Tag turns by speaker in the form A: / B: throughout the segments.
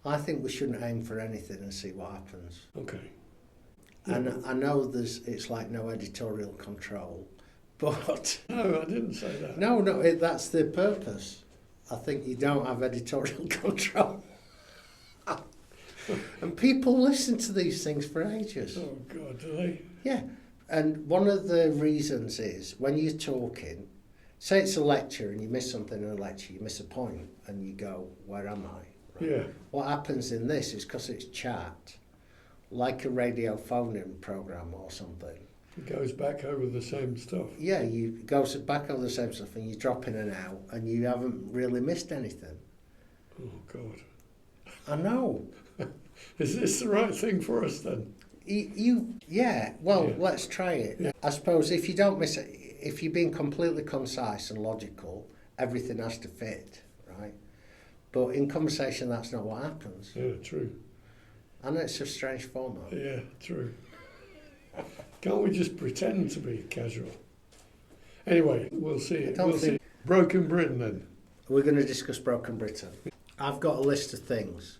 A: I think we shouldn't aim for anything and see what happens.
B: Okay.
A: And I know it's like no editorial control, but
B: No, I didn't say that.
A: no, that's the purpose. I think you don't have editorial control. And people listen to these things for ages.
B: Oh, God, do they?
A: Yeah, and one of the reasons is when you're talking, say it's a lecture and you miss something in a lecture, you miss a point and you go, where am I? Right?
B: Yeah.
A: What happens in this is because it's chat, like a radio phone-in program or something.
B: It goes back over the same stuff.
A: Yeah, you go back over the same stuff and you drop in and out and you haven't really missed anything.
B: Oh, God.
A: I know.
B: Is this the right thing for us then?
A: Yeah, let's try it.
B: Yeah.
A: I suppose if you don't miss it, if you're being completely concise and logical, everything has to fit, right? But in conversation, that's not what happens.
B: Yeah, true.
A: And it's a strange format.
B: Yeah, true. Can't we just pretend to be casual? Anyway, we'll see. We'll see. Broken Britain then.
A: We're going to discuss Broken Britain. I've got a list of things.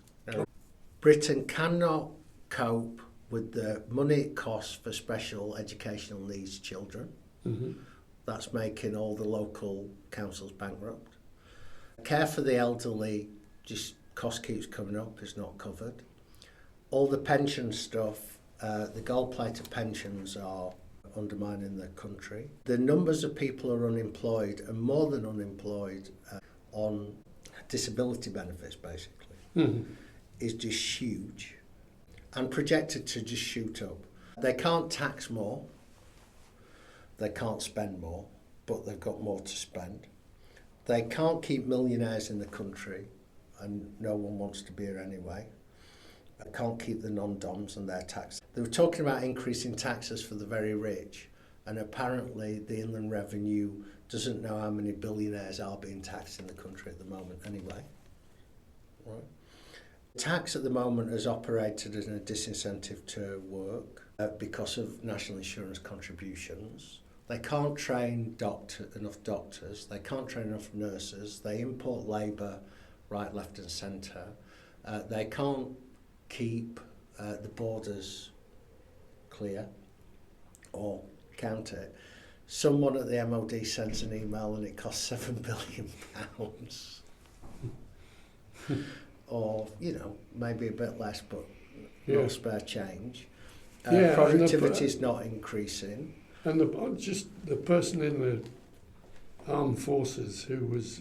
A: Britain cannot cope with the money it costs for special educational needs children.
B: Mm-hmm.
A: That's making all the local councils bankrupt. Care for the elderly, just cost keeps coming up, is not covered. All the pension stuff, the gold-plated pensions are undermining the country. The numbers of people who are unemployed and more than unemployed on disability benefits, basically, is just huge and projected to just shoot up. They can't tax more, they can't spend more, but they've got more to spend. They can't keep millionaires in the country, and no one wants to be here anyway. They can't keep the non-doms and their tax. They were talking about increasing taxes for the very rich, and apparently the Inland Revenue doesn't know how many billionaires are being taxed in the country at the moment anyway. Right? Tax at the moment has operated as a disincentive to work because of national insurance contributions. They can't train enough doctors, they can't train enough nurses, they import labour right, left and centre. They can't keep the borders clear or count it. Someone at the MOD sends an email and it costs £7 billion. Or, maybe a bit less, but no spare change. Productivity is not increasing.
B: And the person in the armed forces who was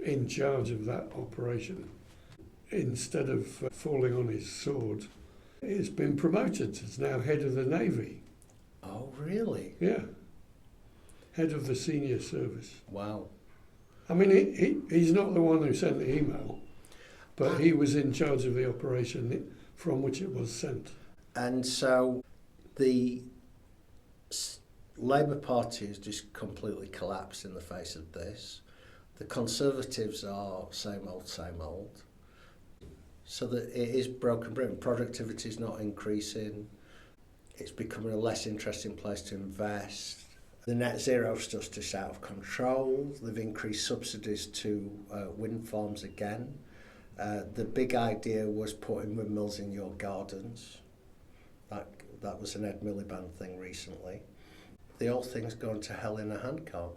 B: in charge of that operation, instead of falling on his sword, has been promoted. He's now head of the Navy.
A: Oh, really?
B: Yeah. Head of the senior service.
A: Wow.
B: I mean, he's not the one who sent the email, but he was in charge of the operation from which it was sent.
A: And so the Labour Party has just completely collapsed in the face of this. The Conservatives are same old. So that it is broken Britain. Productivity is not increasing. It's becoming a less interesting place to invest. The net zero stuff's just out of control. They've increased subsidies to wind farms again. The big idea was putting windmills in your gardens. That was an Ed Miliband thing recently. The whole thing's going to hell in a handcart.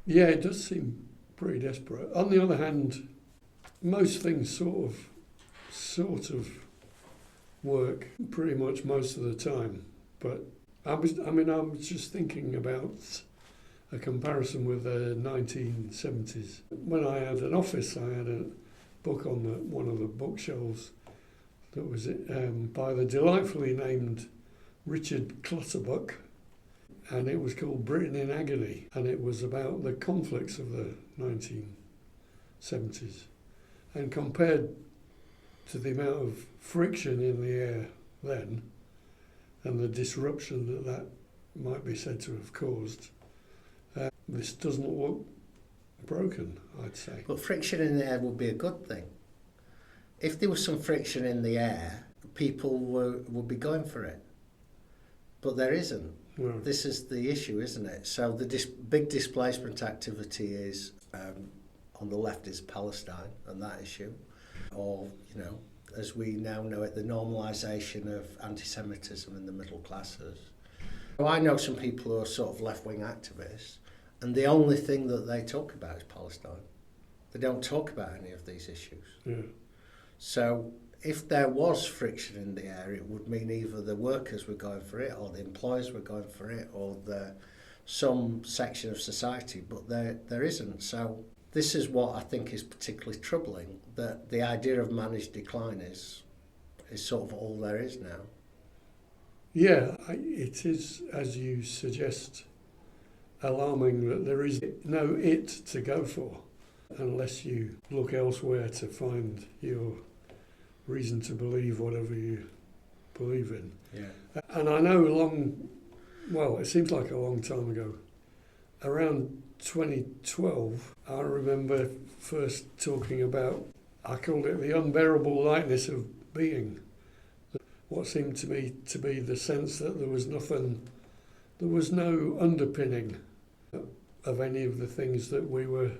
B: Yeah, it does seem pretty desperate. On the other hand, most things sort of work pretty much most of the time. But I was just thinking about a comparison with the 1970s. When I had an office, I had a book on one of the bookshelves that was by the delightfully named Richard Clutterbuck, and it was called Britain in Agony, and it was about the conflicts of the 1970s. And compared to the amount of friction in the air then, and the disruption that might be said to have caused, this doesn't look broken, I'd say.
A: But friction in the air would be a good thing. If there was some friction in the air, people would be going for it. But there isn't.
B: Well,
A: This is the issue, isn't it? So the big displacement activity is, on the left is Palestine and that issue. or, you know, as we now know it, the normalisation of anti-Semitism in the middle classes. So I know some people who are sort of left-wing activists, and the only thing that they talk about is Palestine. They don't talk about any of these issues.
B: Yeah.
A: So if there was friction in the air, it would mean either the workers were going for it, or the employers were going for it, or some section of society, but there isn't. So this is what I think is particularly troubling, that the idea of managed decline is sort of all there is now.
B: Yeah, it is, as you suggest, alarming that there is no it to go for unless you look elsewhere to find your reason to believe whatever you believe in.
A: Yeah.
B: And I know it seems like a long time ago, around 2012, I remember first talking about, I called it the unbearable lightness of being. What seemed to me to be the sense that there was no underpinning of any of the things that we were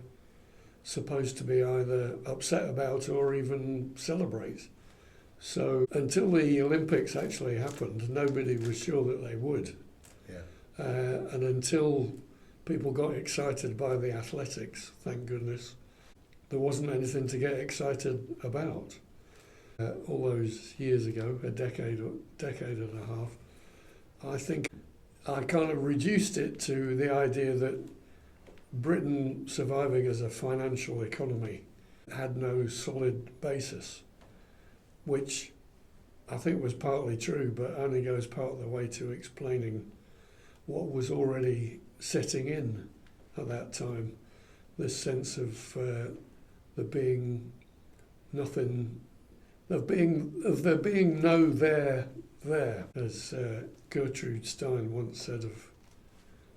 B: supposed to be either upset about or even celebrate. So until the Olympics actually happened, nobody was sure that they would.
A: Yeah.
B: And until people got excited by the athletics, thank goodness, there wasn't anything to get excited about. All those years ago, a decade and a half, I think I kind of reduced it to the idea that Britain surviving as a financial economy had no solid basis, which I think was partly true, but only goes part of the way to explaining what was already setting in at that time, this sense of there being nothing, of there being no there, as Gertrude Stein once said of,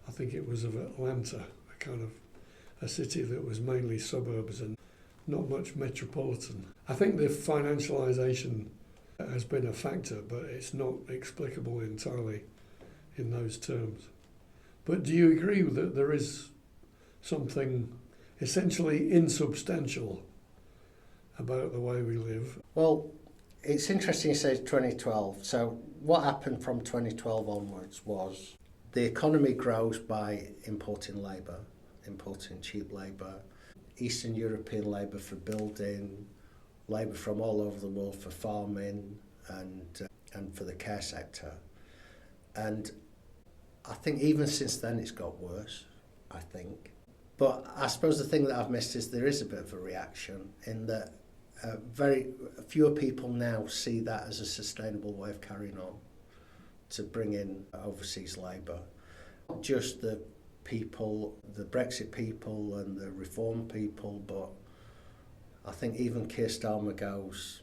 B: I think it was of Atlanta, a kind of a city that was mainly suburbs and not much metropolitan. I think the financialisation has been a factor, but it's not explicable entirely in those terms. But do you agree that there is something essentially insubstantial about the way we live?
A: Well, it's interesting you say 2012. So what happened from 2012 onwards was the economy grows by importing labour, importing cheap labour, Eastern European labour for building, labour from all over the world for farming and for the care sector. And I think even since then it's got worse, I think. But I suppose the thing that I've missed is there is a bit of a reaction in that very fewer people now see that as a sustainable way of carrying on, to bring in overseas labour. Not just the people, the Brexit people and the Reform people, but I think even Keir Starmer goes,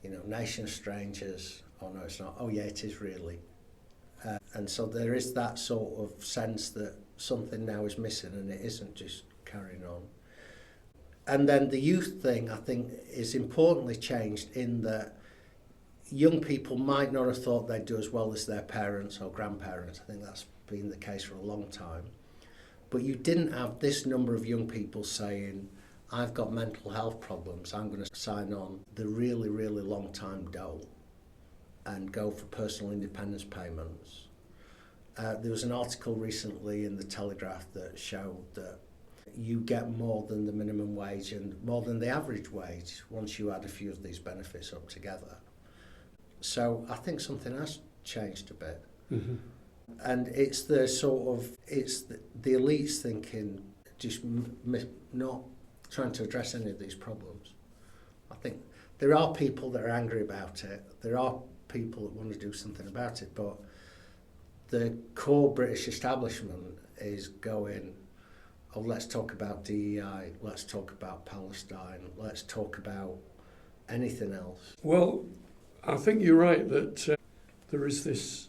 A: you know, nation strangers, oh no it's not, oh yeah it is really. And so there is that sort of sense that something now is missing and it isn't just carrying on. And then the youth thing, I think, is importantly changed in that young people might not have thought they'd do as well as their parents or grandparents. I think that's been the case for a long time. But you didn't have this number of young people saying, I've got mental health problems, I'm going to sign on the really, really long time dole and go for personal independence payments. There was an article recently in the Telegraph that showed that you get more than the minimum wage and more than the average wage once you add a few of these benefits up together. So I think something has changed a bit.
B: Mm-hmm.
A: And it's the sort of, it's the elites thinking, just not trying to address any of these problems. I think there are people that are angry about it. There are people that want to do something about it, but the core British establishment is going, oh, let's talk about DEI, let's talk about Palestine, let's talk about anything else.
B: Well, I think you're right that there is this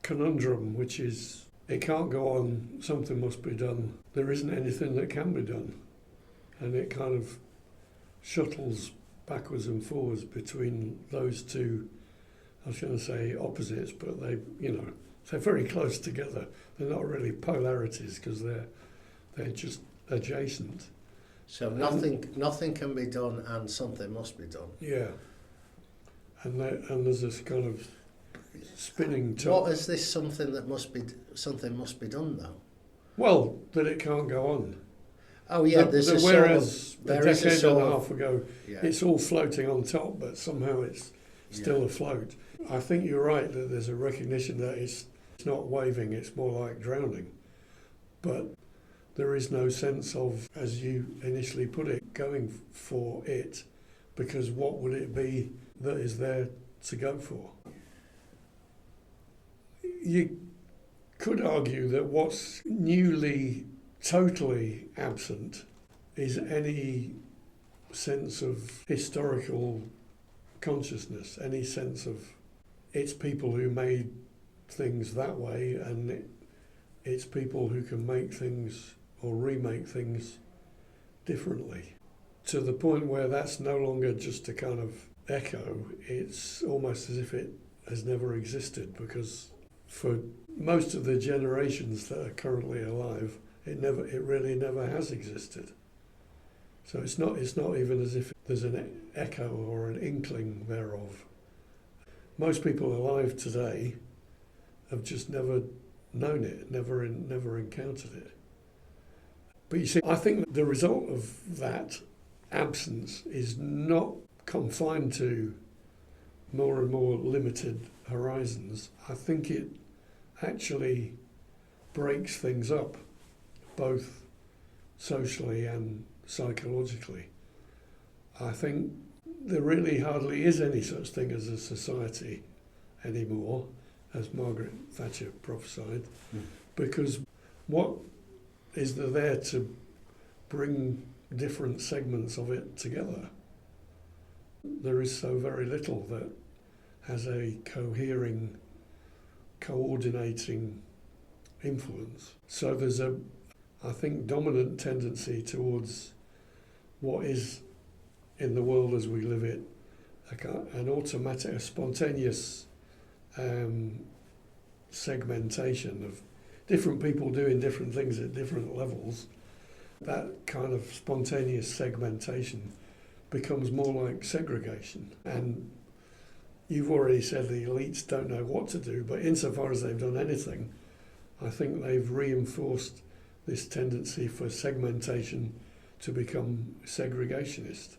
B: conundrum, which is it can't go on, something must be done. There isn't anything that can be done. And it kind of shuttles backwards and forwards between those two, I was going to say opposites, but they, they're very close together. They're not really polarities because they're just adjacent.
A: So nothing can be done, and something must be done.
B: Yeah. And there's this kind of spinning top.
A: What is this something must be done though?
B: Well, that it can't go on.
A: Oh yeah,
B: whereas a decade and a half ago,
A: yeah.
B: it's all floating on top, but somehow it's still afloat. I think you're right that there's a recognition that it's not waving, it's more like drowning. But there is no sense of, as you initially put it, going for it, because what would it be that is there to go for? You could argue that what's newly totally absent is any sense of historical consciousness, any sense of it's people who made things that way, and it's people who can make things or remake things differently, to the point where that's no longer just a kind of echo. It's almost as if it has never existed, because for most of the generations that are currently alive, it really never has existed. So it's not even as if there's an echo or an inkling thereof. Most people alive today have just never known it, never encountered it. But you see, I think the result of that absence is not confined to more and more limited horizons. I think it actually breaks things up, both socially and psychologically. I think there really hardly is any such thing as a society anymore, as Margaret Thatcher prophesied, because what is there to bring different segments of it together? There is so very little that has a cohering, coordinating influence. So there's I think, dominant tendency towards what is, in the world as we live it, an automatic, a spontaneous segmentation of different people doing different things at different levels. That kind of spontaneous segmentation becomes more like segregation. And you've already said the elites don't know what to do, but insofar as they've done anything, I think they've reinforced this tendency for segmentation to become segregationist.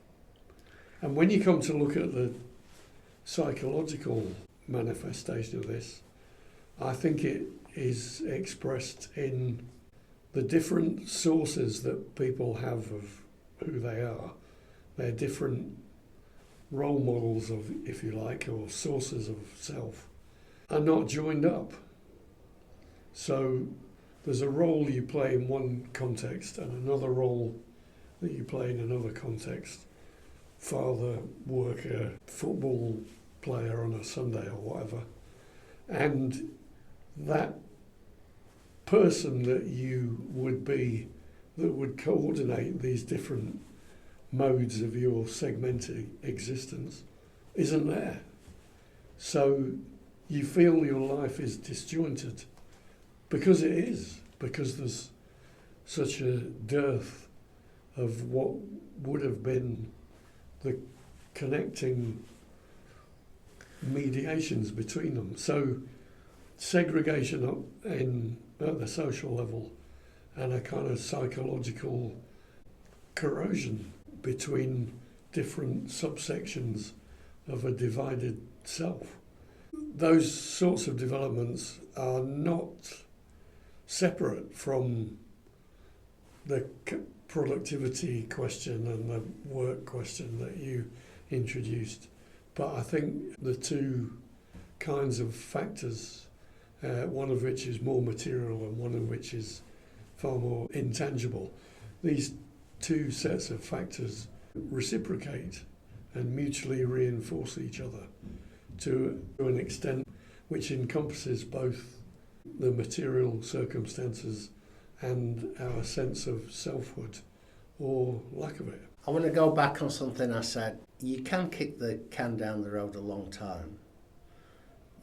B: And when you come to look at the psychological manifestation of this, I think it is expressed in the different sources that people have of who they are. They're different role models of, if you like, or sources of self, are not joined up. So there's a role you play in one context and another role that you play in another context. Father, worker, football player on a Sunday or whatever. And that person that you would be, that would coordinate these different modes of your segmented existence, isn't there. So you feel your life is disjointed, because it is, because there's such a dearth of what would have been the connecting mediations between them. So segregation at the social level and a kind of psychological corrosion between different subsections of a divided self. Those sorts of developments are not separate from the productivity question and the work question that you introduced. But I think the two kinds of factors, one of which is more material and one of which is far more intangible, these two sets of factors reciprocate and mutually reinforce each other to an extent which encompasses both the material circumstances and our sense of selfhood or lack of it.
A: I want to go back on something I said. You can kick the can down the road a long time.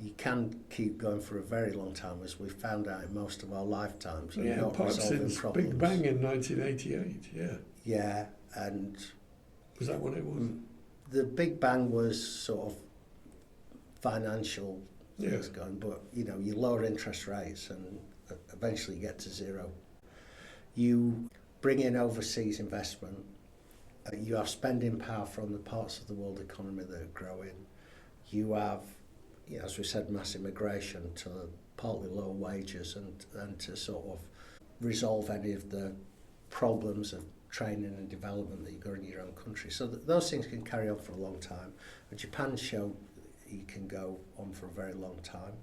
A: You can keep going for a very long time, as we found out in most of our lifetimes.
B: Yeah, perhaps since Big Bang in 1988, yeah.
A: Yeah, And
B: Was that what it was?
A: the big bang was sort of financial
B: Yeah.
A: things going, but you lower interest rates and eventually you get to zero. You bring in overseas investment, you have spending power from the parts of the world economy that are growing. You have, as we said, mass immigration to partly lower wages and to sort of resolve any of the problems of training and development that you got in your own country. So those things can carry on for a long time. And Japan showed you can go on for a very long time.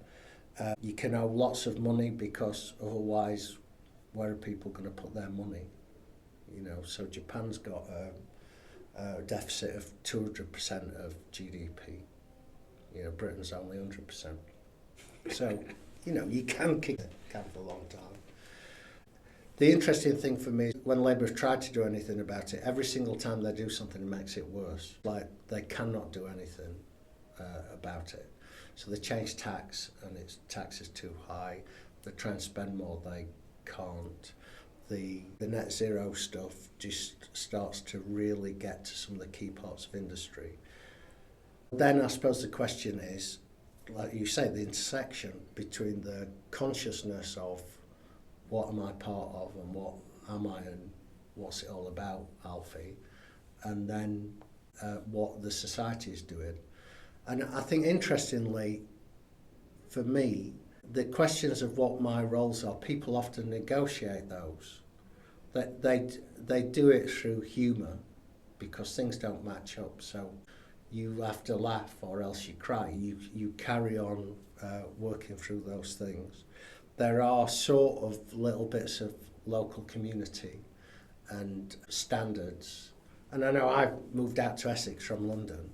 A: You can owe lots of money because otherwise, where are people going to put their money? So Japan's got a deficit of 200% of GDP. Britain's only 100%. So, you can kick the can for a long time. The interesting thing for me is when Labour have tried to do anything about it, every single time they do something, it makes it worse. Like, they cannot do anything about it. So they change tax, and tax is too high. They try and spend more, they can't. The net zero stuff just starts to really get to some of the key parts of industry. Then I suppose the question is, like you say, the intersection between the consciousness of what am I part of and what am I and what's it all about, Alfie, and then what the society is doing. And I think interestingly, for me, the questions of what my roles are, people often negotiate those. They do it through humour because things don't match up. So you have to laugh or else you cry. You carry on working through those things. There are sort of little bits of local community and standards. And I know I've moved out to Essex from London,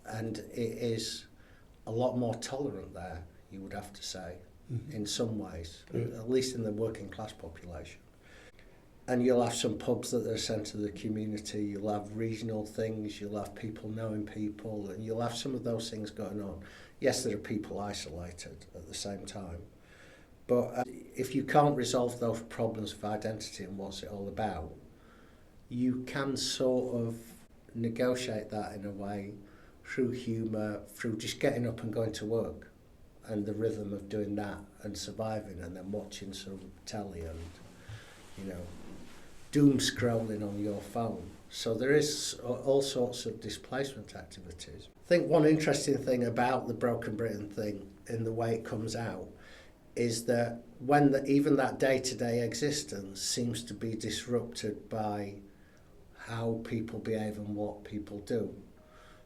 A: and it is a lot more tolerant there, you would have to say, in some ways, at least in the working class population. And you'll have some pubs that are a centre of the community, you'll have regional things, you'll have people knowing people, and you'll have some of those things going on. Yes, there are people isolated at the same time. But if you can't resolve those problems of identity and what's it all about, you can sort of negotiate that in a way through humour, through just getting up and going to work and the rhythm of doing that and surviving and then watching some telly and, doom scrolling on your phone. So there is all sorts of displacement activities. I think one interesting thing about the Broken Britain thing in the way it comes out is that when even that day-to-day existence seems to be disrupted by how people behave and what people do.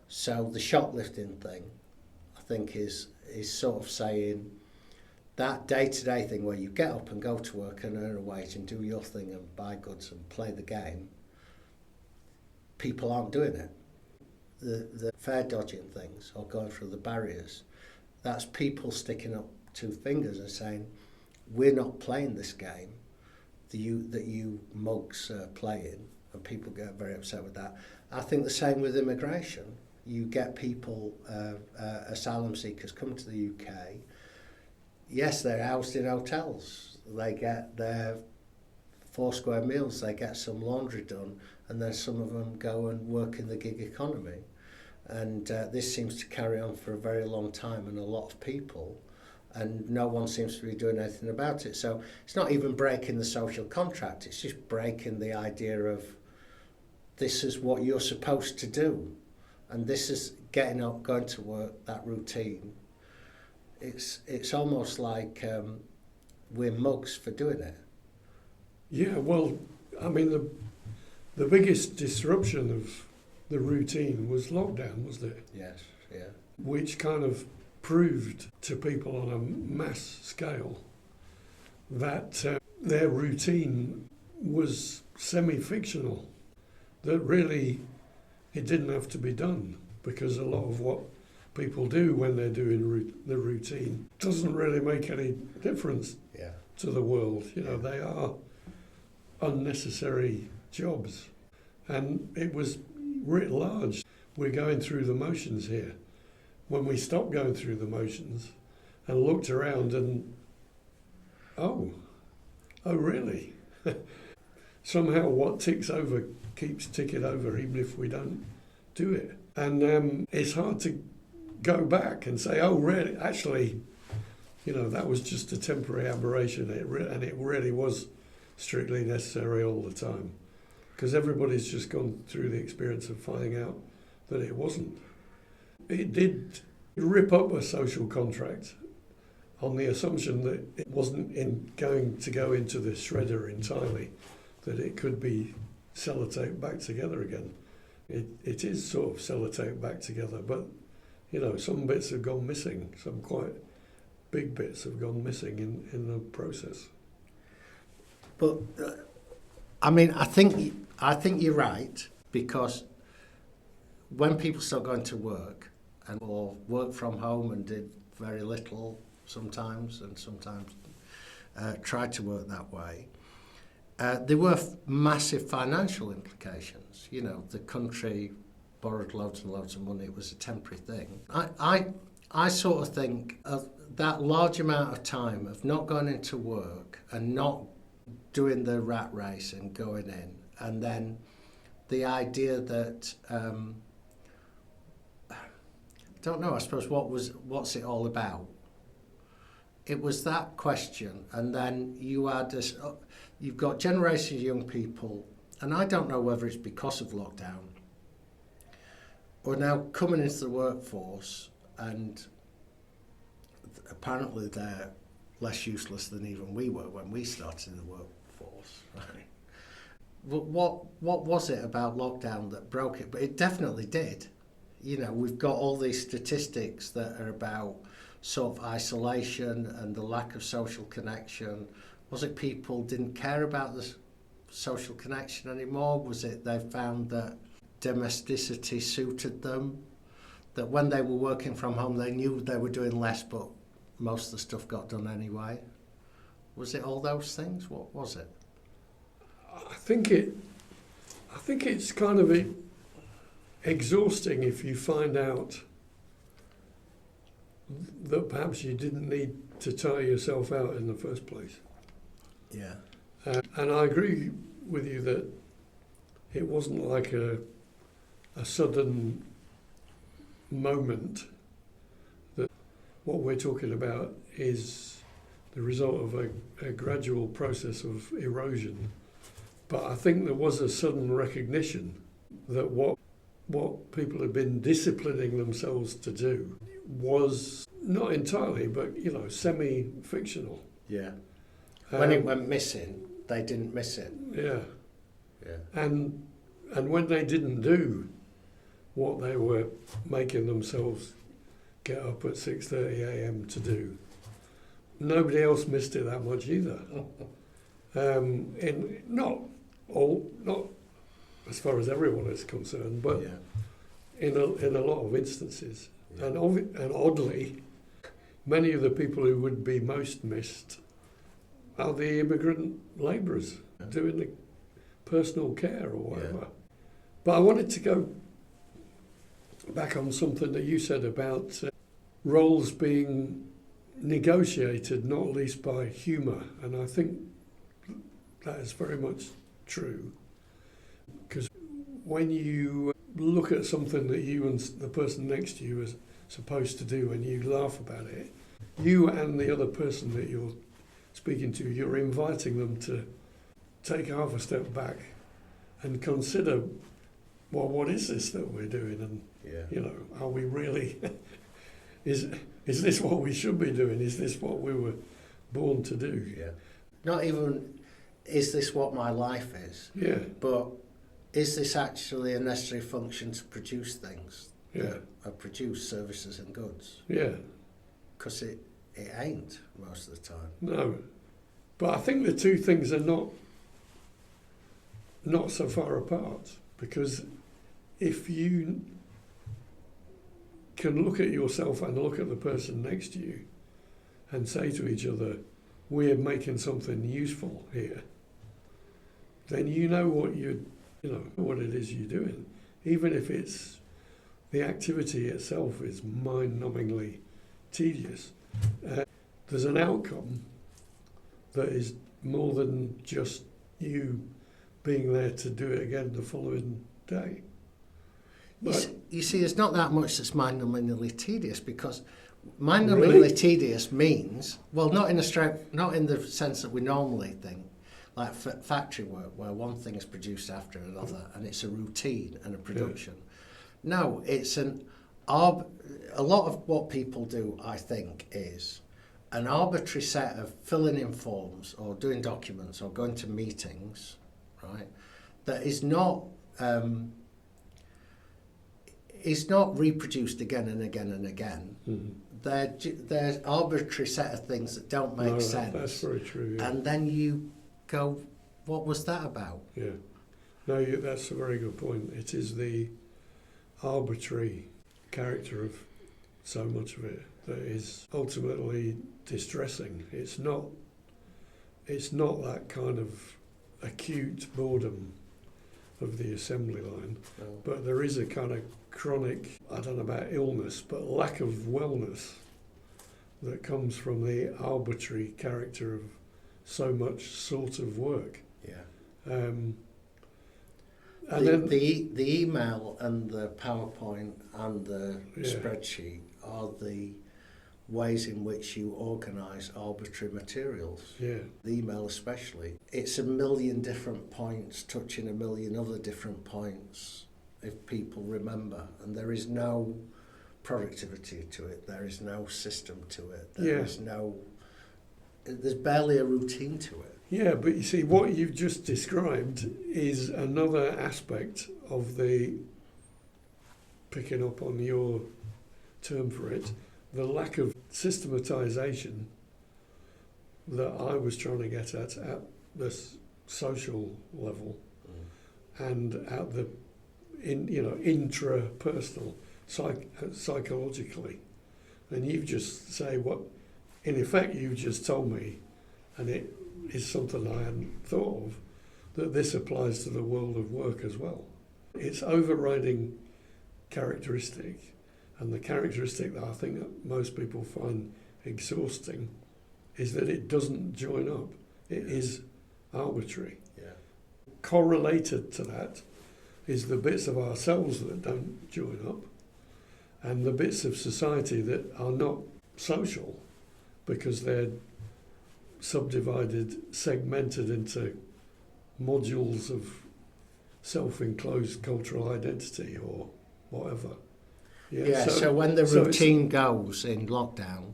A: So the shoplifting thing, I think, is sort of saying that day-to-day thing where you get up and go to work and earn a wage and do your thing and buy goods and play the game, people aren't doing it. The fare dodging things or going through the barriers, that's people sticking up two fingers and saying, we're not playing this game that you mugs are playing, and people get very upset with that. I think the same with immigration. You get people, asylum seekers come to the UK. Yes, they're housed in hotels. They get their 4 square meals, they get some laundry done, and then some of them go and work in the gig economy. And this seems to carry on for a very long time, and a lot of people, and no one seems to be doing anything about it. So it's not even breaking the social contract, it's just breaking the idea of this is what you're supposed to do, and this is getting up, going to work, that routine. It's almost like we're mugs for doing it.
B: Yeah, well, I mean, the biggest disruption of the routine was lockdown, wasn't it?
A: Yes, yeah.
B: Which kind of proved to people on a mass scale that their routine was semi-fictional, that really it didn't have to be done, because a lot of what people do when they're doing the routine doesn't really make any difference to the world. They are unnecessary jobs. And it was writ large. We're going through the motions here. When we stopped going through the motions and looked around and, oh really? Somehow what ticks over keeps ticking over even if we don't do it. And it's hard to go back and say, oh, really, actually, that was just a temporary aberration, and it really was strictly necessary all the time. Because everybody's just gone through the experience of finding out that it wasn't. It did rip up a social contract on the assumption that it wasn't going to go into the shredder entirely, that it could be sellotaped back together again. It is sort of sellotaped back together, but some bits have gone missing, some quite big bits have gone missing in the process.
A: But I think you're right, because when people start going to work or work from home and did very little sometimes, and sometimes tried to work that way, there were massive financial implications. The country borrowed loads and loads of money. It was a temporary thing. I sort of think of that large amount of time of not going into work and not doing the rat race and going in, and then the idea that I don't know, I suppose what's it all about? It was that question, and then you've got generations of young people, and I don't know whether it's because of lockdown, or now coming into the workforce, and apparently they're less useless than even we were when we started in the workforce, right? But what was it about lockdown that broke it? But it definitely did. We've got all these statistics that are about sort of isolation and the lack of social connection. Was it people didn't care about the social connection anymore? Was it they found that domesticity suited them? That when they were working from home, they knew they were doing less, but most of the stuff got done anyway? Was it all those things? What was it?
B: I think it's kind of exhausting if you find out that perhaps you didn't need to tire yourself out in the first place.
A: Yeah.
B: And I agree with you that it wasn't like a sudden moment, that what we're talking about is the result of a gradual process of erosion. But I think there was a sudden recognition that what people had been disciplining themselves to do was not entirely, but semi-fictional.
A: Yeah. When it went missing, they didn't miss it.
B: Yeah.
A: Yeah.
B: And when they didn't do what they were making themselves get up at 6:30 a.m. to do, nobody else missed it that much either. And not as far as everyone is concerned, but in a lot of instances. Yeah. And oddly, many of the people who would be most missed are the immigrant labourers doing the personal care or whatever. Yeah. But I wanted to go back on something that you said about roles being negotiated, not least by humour, and I think that is very much true. Because when you look at something that you and the person next to you are supposed to do and you laugh about it, you and the other person that you're speaking to, you're inviting them to take half a step back and consider, well, what is this that we're doing? And, are we really, is this what we should be doing? Is this what we were born to do?
A: Yeah. Not even, is this what my life is?
B: Yeah.
A: But is this actually a necessary function to produce things?
B: Yeah.
A: Or produce services and goods?
B: Yeah.
A: Because it ain't most of the time.
B: No. But I think the two things are not so far apart, because if you can look at yourself and look at the person next to you and say to each other, we're making something useful here, then you know what what it is you're doing, even if it's the activity itself is mind-numbingly tedious. There's an outcome that is more than just you being there to do it again the following day.
A: You see, it's not that much that's mind-numbingly tedious, because mind-numbingly tedious means, well, not in the sense that we normally think, like factory work, where one thing is produced after another, and it's a routine and a production. Yeah. No, it's a lot of what people do, I think, is an arbitrary set of filling in forms or doing documents or going to meetings, right? That is not reproduced again and again and again. Mm-hmm. They're arbitrary set of things that don't make sense.
B: That's very true. Yeah.
A: And then you go, what was that about?
B: Yeah. No, that's a very good point. It is the arbitrary character of so much of it that is ultimately distressing. It's not that kind of acute boredom of the assembly line, but there is a kind of chronic, I don't know about illness, but lack of wellness that comes from the arbitrary character of so much sort of work.
A: Yeah.
B: And
A: the email and the PowerPoint and the spreadsheet are the ways in which you organise arbitrary materials.
B: Yeah.
A: The email especially. It's a million different points touching a million other different points, if people remember. And there is no productivity to it. There is no system to it. There's barely a routine to it.
B: Yeah, but you see, what you've just described is another aspect of the, picking up on your term for it, the lack of systematisation that I was trying to get at the social level and at the intrapersonal, psychologically. And you've just say what, in effect, you've just told me, and it is something I hadn't thought of, that this applies to the world of work as well. Its overriding characteristic, and the characteristic that I think that most people find exhausting, is that it doesn't join up. It is arbitrary.
A: Yeah.
B: Correlated to that is the bits of ourselves that don't join up, and the bits of society that are not social because they're subdivided, segmented into modules of self-enclosed cultural identity or whatever.
A: Yeah, so when the routine goes in lockdown,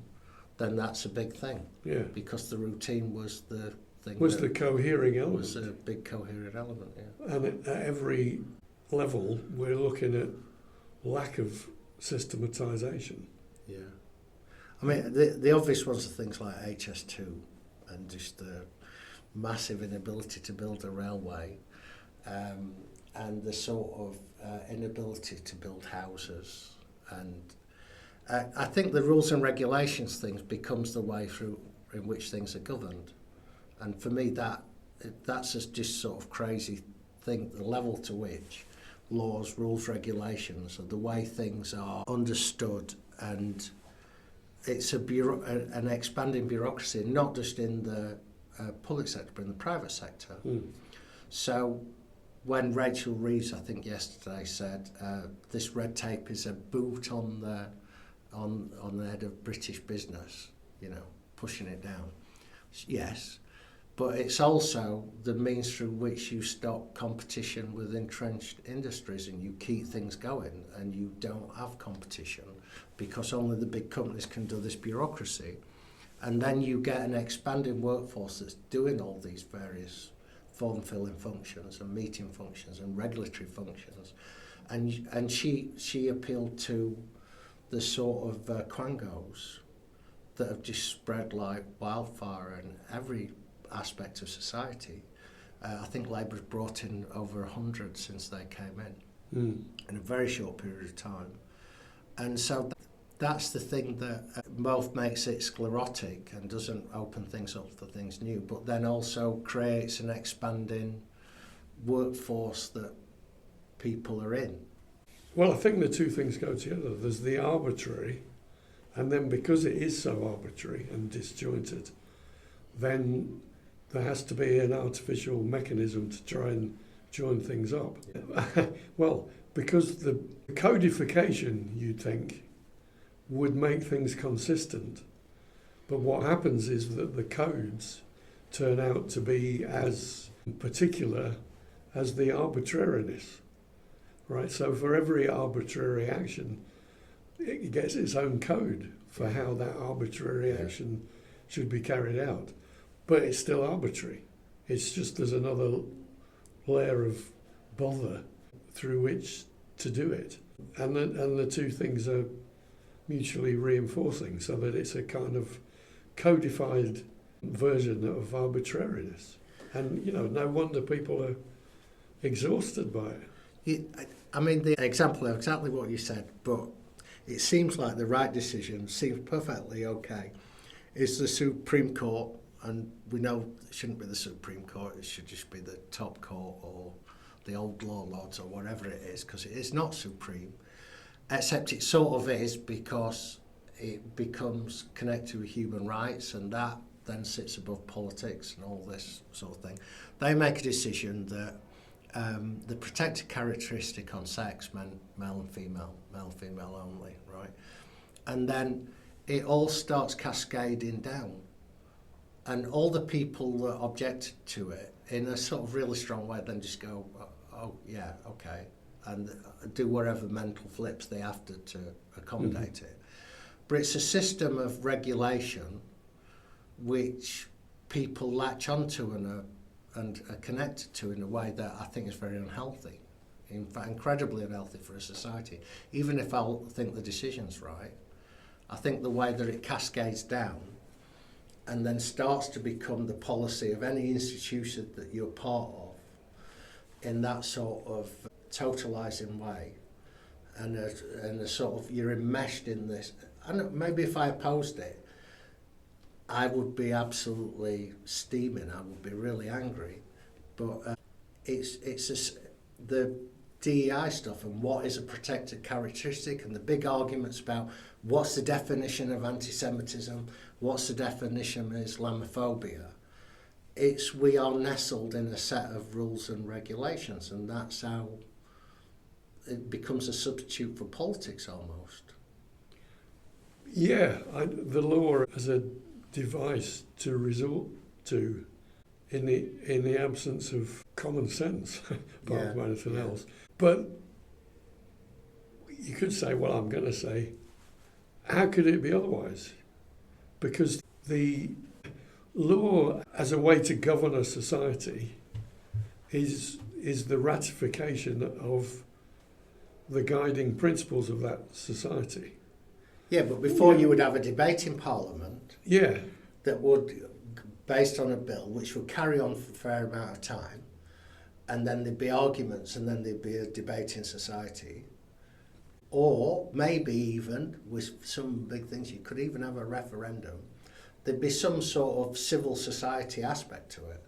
A: then that's a big thing.
B: Yeah.
A: Because the routine was the thing.
B: Was the cohering element.
A: Was a big coherent element, yeah.
B: And at every level, we're looking at lack of systematisation.
A: Yeah. I mean, the obvious ones are things like HS2 and just the massive inability to build a railway, and the sort of inability to build houses. And I think the rules and regulations things becomes the way through in which things are governed. And for me, that's just sort of crazy thing, the level to which laws, rules, regulations are the way things are understood, and it's an expanding bureaucracy, not just in the public sector, but in the private sector. So when Rachel Reeves, I think yesterday, said this red tape is a boot on the head of British business, pushing it down. Yes, but it's also the means through which you stop competition with entrenched industries and you keep things going, and you don't have competition because only the big companies can do this bureaucracy. And then you get an expanding workforce that's doing all these various form-filling functions and meeting functions and regulatory functions. And she appealed to the sort of quangos that have just spread like wildfire in every aspect of society. I think Labour's brought in over 100 since they came in a very short period of time. And so that's the thing that both makes it sclerotic and doesn't open things up for things new, but then also creates an expanding workforce that people are in.
B: Well, I think the two things go together. There's the arbitrary, and then because it is so arbitrary and disjointed, then there has to be an artificial mechanism to try and join things up. Well, because the codification, you'd think, would make things consistent. But what happens is that the codes turn out to be as particular as the arbitrariness, right? So for every arbitrary action, it gets its own code for how that arbitrary action should be carried out. But it's still arbitrary. It's just there's another layer of bother through which to do it. And the two things are mutually reinforcing, so that it's a kind of codified version of arbitrariness. And, no wonder people are exhausted by it.
A: I mean, the example of exactly what you said, but it seems like the right decision, seems perfectly okay, is the Supreme Court, and we know it shouldn't be the Supreme Court, it should just be the top court or the old law lords or whatever it is, because it is not supreme, except it sort of is, because it becomes connected with human rights, and that then sits above politics and all this sort of thing. They make a decision that the protected characteristic on sex, male and female only, right? And then it all starts cascading down. And all the people that objected to it, in a sort of really strong way, then just go, oh yeah, okay, and do whatever mental flips they have to accommodate it. But it's a system of regulation which people latch onto and are connected to in a way that I think is very unhealthy. In fact, incredibly unhealthy for a society. Even if I think the decision's right, I think the way that it cascades down and then starts to become the policy of any institution that you're part of in that sort of totalising way, and a sort of, you're enmeshed in this. And maybe if I opposed it, I would be absolutely steaming. I would be really angry. But the DEI stuff and what is a protected characteristic, and the big arguments about what's the definition of anti-Semitism, what's the definition of Islamophobia. We are nestled in a set of rules and regulations, and that's how it becomes a substitute for politics almost.
B: Yeah, the law as a device to resort to in the absence of common sense, apart from anything else. But you could say, well, I'm going to say, how could it be otherwise? Because the law as a way to govern a society is the ratification of the guiding principles of that society.
A: Yeah, but before you would have a debate in Parliament that would, based on a bill, which would carry on for a fair amount of time, and then there'd be arguments, and then there'd be a debate in society. Or maybe even, with some big things, you could even have a referendum. There'd be some sort of civil society aspect to it.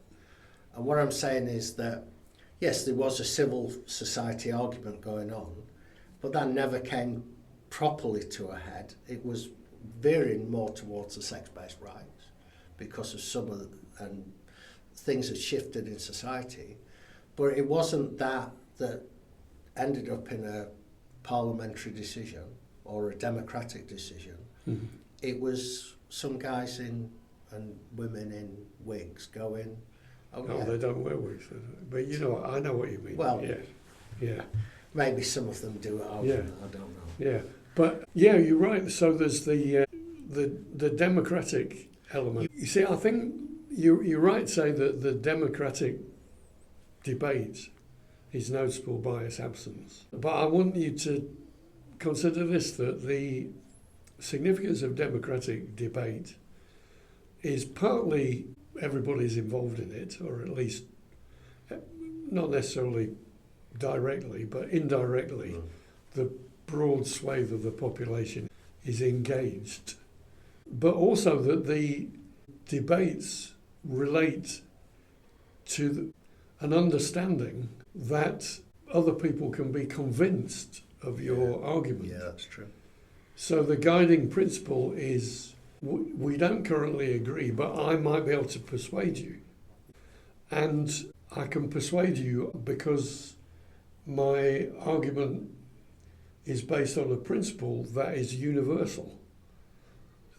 A: And what I'm saying is that, yes, there was a civil society argument going on, but that never came properly to a head. It was veering more towards the sex-based rights because of some of and things had shifted in society. But it wasn't that ended up in a parliamentary decision or a democratic decision. Mm-hmm. It was some guys and women in wigs going,
B: they don't wear wigs, but I know what you mean.
A: Well,
B: yeah.
A: Maybe some of them do it. I don't know.
B: Yeah, but you're right. So there's the democratic element. You see, I think you're right to say that the democratic debate is noticeable by its absence. But I want you to consider this, that the significance of democratic debate is partly everybody's involved in it, or at least not necessarily directly, but indirectly, the broad swathe of the population is engaged. But also that the debates relate to an understanding that other people can be convinced of your argument.
A: Yeah, that's true.
B: So the guiding principle is, we don't currently agree, but I might be able to persuade you. And I can persuade you because my argument is based on a principle that is universal,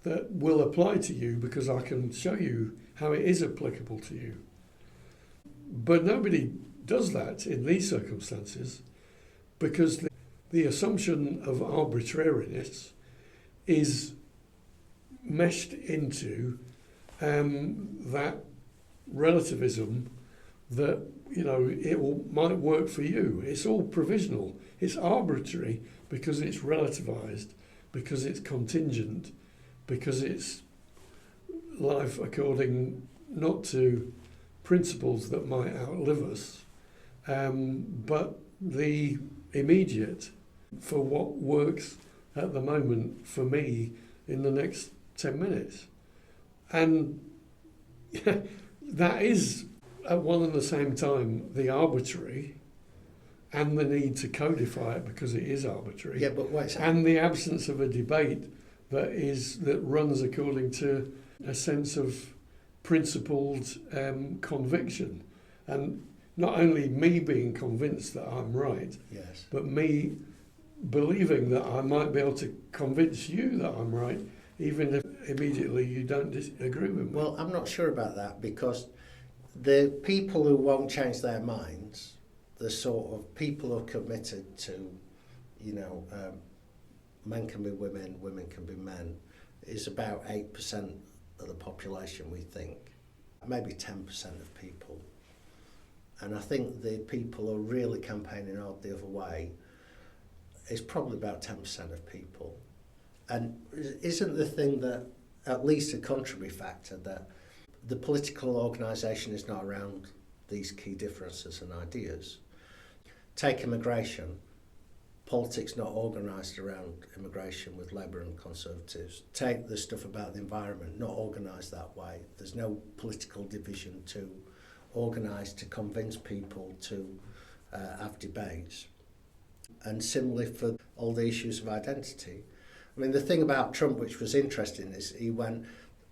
B: that will apply to you because I can show you how it is applicable to you. But nobody does that in these circumstances because the assumption of arbitrariness is meshed into that relativism that, you know, might work for you. It's all provisional. It's arbitrary because it's relativized, because it's contingent, because it's life according not to principles that might outlive us, but the immediate for what works at the moment for me in the next 10 minutes. And that is at one and the same time the arbitrary and the need to codify it because it is arbitrary.
A: Yeah, but wait.
B: And the absence of a debate that runs according to a sense of principled conviction. And not only me being convinced that I'm right,
A: Yes.
B: but me believing that I might be able to convince you that I'm right, even if immediately you don't agree with me.
A: Well, I'm not sure about that because the people who won't change their minds, the sort of people who are committed to, men can be women, women can be men, is about 8% of the population, we think. Maybe 10% of people. And I think the people who are really campaigning hard the other way is probably about 10% of people. And isn't the thing that, at least a contrary factor, that the political organisation is not around these key differences and ideas? Take immigration. Politics not organised around immigration with Labour and Conservatives. Take the stuff about the environment, not organised that way. There's no political division to organise to convince people to have debates. And similarly for all the issues of identity. I mean, the thing about Trump which was interesting is he went,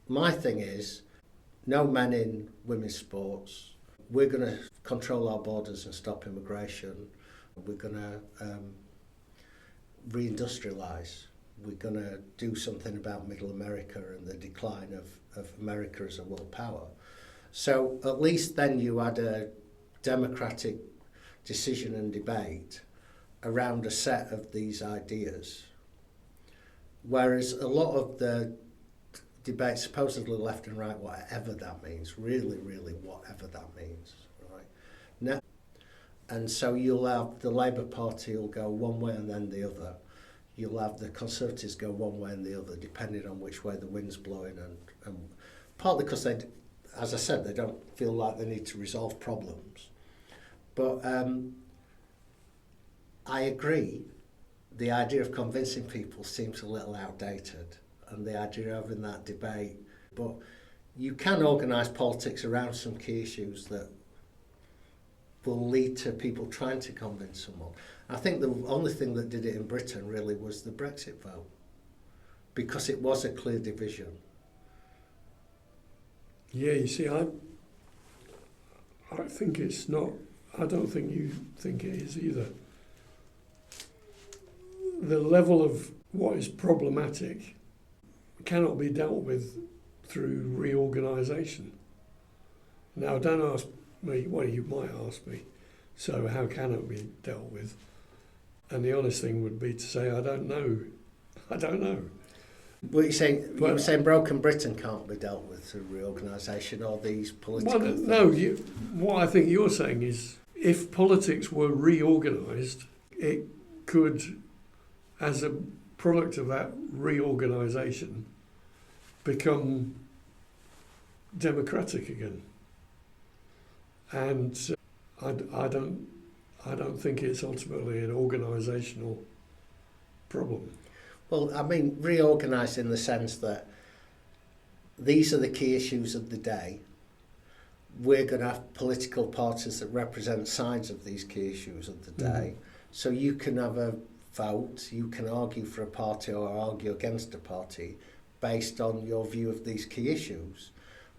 A: my thing is, no men in women's sports, we're going to control our borders and stop immigration, we're going to reindustrialise, we're going to do something about Middle America and the decline of America as a world power. So at least then you had a democratic decision and debate around a set of these ideas. Whereas a lot of the debate, supposedly left and right, whatever that means, really, really whatever that means, right? Now, and so you'll have the Labour Party will go one way and then the other. You'll have the Conservatives go one way and the other, depending on which way the wind's blowing, and partly because they, as I said, they don't feel like they need to resolve problems. But I agree, the idea of convincing people seems a little outdated, and the idea of having that debate. But you can organise politics around some key issues that will lead to people trying to convince someone. I think the only thing that did it in Britain really was the Brexit vote, because it was a clear division.
B: Yeah, you see, I think it's not. I don't think you think it is either. The level of what is problematic cannot be dealt with through reorganisation. Now, don't ask me, well, you might ask me, so how can it be dealt with? And the honest thing would be to say, I don't know. I don't know.
A: What you're saying, you were saying Broken Britain can't be dealt with through reorganisation or these political things?
B: No, what I think you're saying is if politics were reorganised, it could, as a product of that reorganisation, become democratic again. And I don't think it's ultimately an organisational problem.
A: Well, I mean, reorganised in the sense that these are the key issues of the day. We're going to have political parties that represent sides of these key issues of the day. So you can have a vote, you can argue for a party or argue against a party based on your view of these key issues.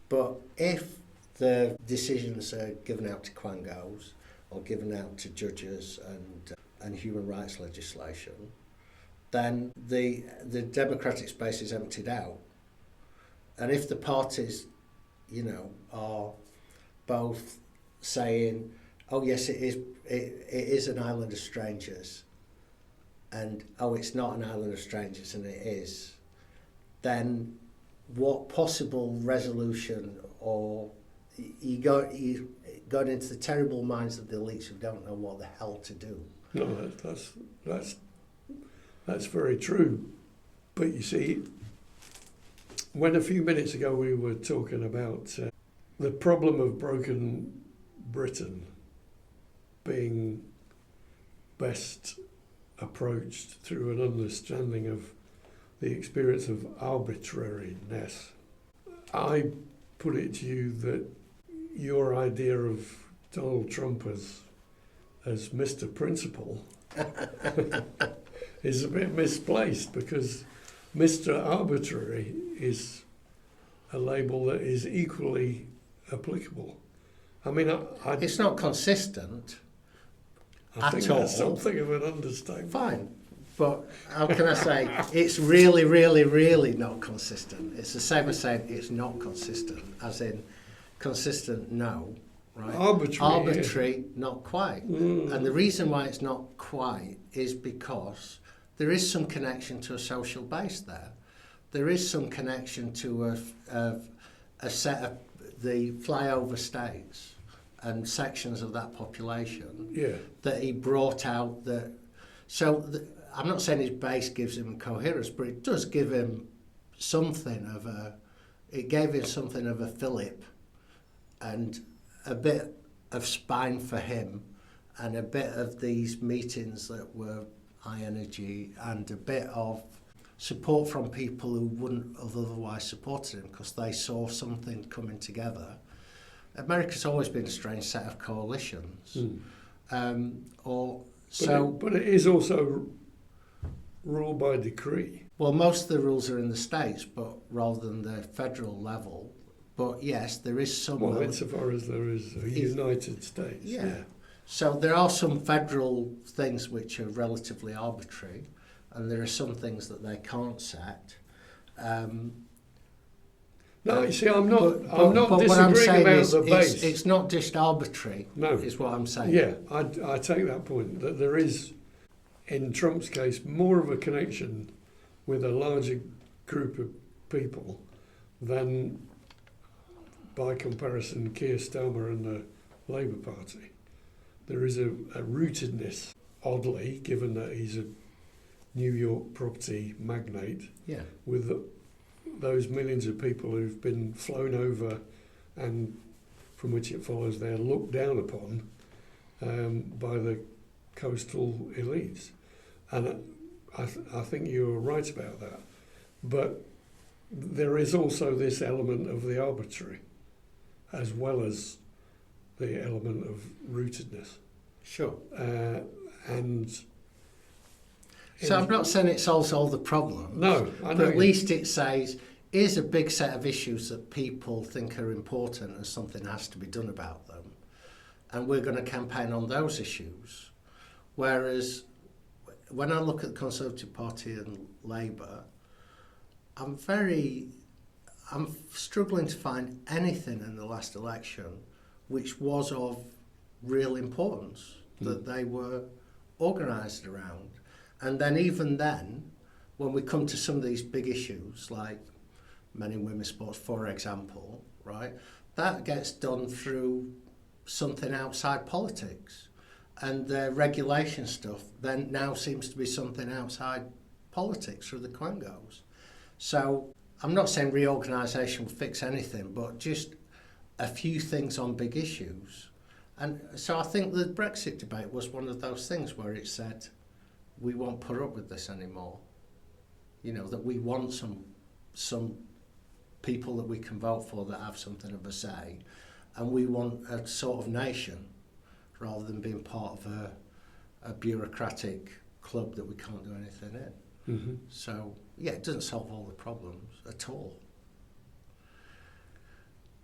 A: But if the decisions are given out to quangos or given out to judges and human rights legislation, then the democratic space is emptied out. And if the parties, are both saying, oh yes, it is an island of strangers, and oh, it's not an island of strangers, and it is, then what possible resolution, or you going into the terrible minds of the elites who don't know what the hell to do.
B: No, that's very true. But you see, when a few minutes ago we were talking about the problem of broken Britain being best approached through an understanding of the experience of arbitrariness, I put it to you that your idea of Donald Trump as Mr. Principal is a bit misplaced, because Mr. Arbitrary is a label that is equally applicable. I mean,
A: it's not consistent.
B: I think
A: at all.
B: that's something of an understatement.
A: Fine, but how can I say it's really, really, really not consistent? It's the same as saying it's not consistent, as in consistent, no, right? Arbitrary, not quite. And the reason why it's not quite is because there is some connection to a social base there. There is some connection to a set of the flyover states and sections of that population that he brought out. I'm not saying his base gives him coherence, but it does give him it gave him something of a fillip and a bit of spine for him, and a bit of these meetings that were high energy, and a bit of support from people who wouldn't have otherwise supported him because they saw something coming together. America's always been a strange set of coalitions.
B: But it is also ruled by decree.
A: Well, most of the rules are in the states, but rather than the federal level. But yes, there is some.
B: Well, insofar as there is a United States.
A: Yeah. So there are some federal things which are relatively arbitrary, and there are some things that they can't set.
B: No, you see, I'm not
A: but
B: disagreeing
A: what I'm saying
B: about
A: is
B: the base.
A: It's not just arbitrary.
B: No,
A: is what I'm saying.
B: Yeah, I take that point, that there is, in Trump's case, more of a connection with a larger group of people than, by comparison, Keir Starmer and the Labour Party. There is a rootedness, oddly, given that he's a New York property magnate, with those millions of people who've been flown over, and from which it follows they're looked down upon by the coastal elites. And I think you're right about that. But there is also this element of the arbitrary, as well as the element of rootedness.
A: Sure.
B: So
A: I'm not saying it solves all the problems.
B: No, I know.
A: But at least it says, here's a big set of issues that people think are important and something has to be done about them. And we're going to campaign on those issues. Whereas when I look at the Conservative Party and Labour, I'm struggling to find anything in the last election which was of real importance that they were organised around. And then even then, when we come to some of these big issues, like men and women's sports, for example, right, that gets done through something outside politics. And the regulation stuff then now seems to be something outside politics through the quangos. So I'm not saying reorganisation will fix anything, but just a few things on big issues. And so I think the Brexit debate was one of those things where it said, we won't put up with this anymore. You know, that we want some people that we can vote for that have something of a say, and we want a sort of nation rather than being part of a bureaucratic club that we can't do anything in.
B: Mm-hmm.
A: So, yeah, it doesn't solve all the problems at all.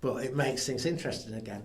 A: but it makes things interesting again.